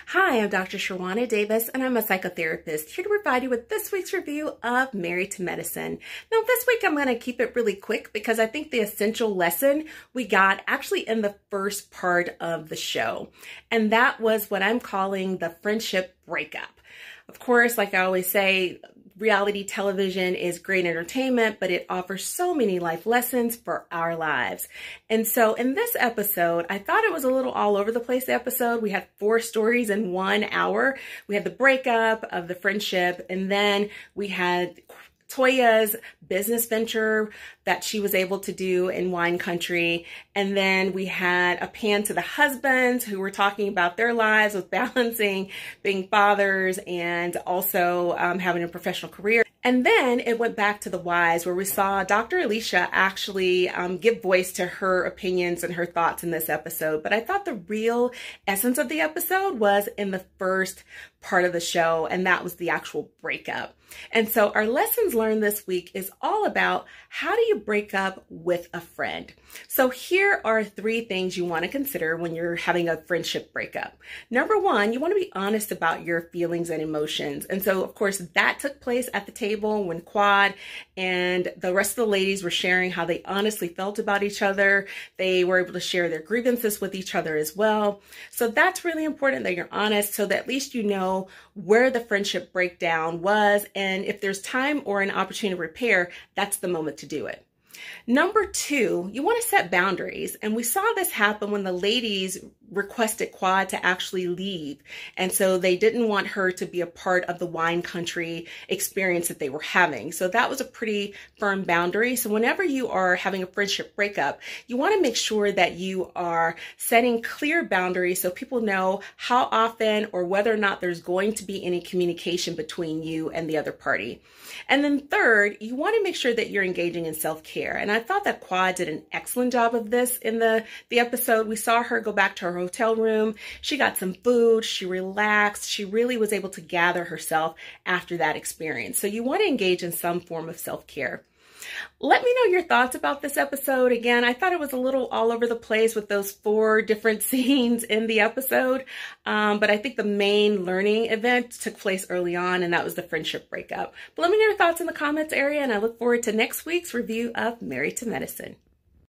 Hi, I'm Dr. Shawana Davis, and I'm a psychotherapist here to provide you with this week's review of Married to Medicine. Now, this week I'm going to keep it really quick because I think the essential lesson we got actually in the first part of the show, and that was what I'm calling the friendship breakup. Of course, like I always say, reality television is great entertainment, but it offers so many life lessons for our lives. And so in this episode, I thought it was a little all over the place episode. We had 4 stories in 1 hour. We had the breakup of the friendship, and then we had Toya's business venture that she was able to do in wine country. And then we had a pan to the husbands who were talking about their lives with balancing being fathers and also having a professional career. And then it went back to the wives where we saw Dr. Alicia actually give voice to her opinions and her thoughts in this episode. But I thought the real essence of the episode was in the first part of the show, and that was the actual breakup. And so our lessons learned this week is all about how do you break up with a friend. So here are 3 things you want to consider when you're having a friendship breakup. Number 1, you want to be honest about your feelings and emotions. And so, of course, that took place at the table when Quad and the rest of the ladies were sharing how they honestly felt about each other. They were able to share their grievances with each other as well. So that's really important that you're honest so that at least you know where the friendship breakdown was, and if there's time or an opportunity to repair, that's the moment to do it. Number 2, you want to set boundaries. And we saw this happen when the ladies requested Quad to actually leave. And so they didn't want her to be a part of the wine country experience that they were having. So that was a pretty firm boundary. So whenever you are having a friendship breakup, you want to make sure that you are setting clear boundaries so people know how often or whether or not there's going to be any communication between you and the other party. And then third, you want to make sure that you're engaging in self-care. And I thought that Quad did an excellent job of this in the episode. We saw her go back to her hotel room. She got some food. She relaxed. She really was able to gather herself after that experience. So you want to engage in some form of self-care. Let me know your thoughts about this episode. Again, I thought it was a little all over the place with those 4 different scenes in the episode. But I think the main learning event took place early on, and that was the friendship breakup. But let me know your thoughts in the comments area, and I look forward to next week's review of Married to Medicine.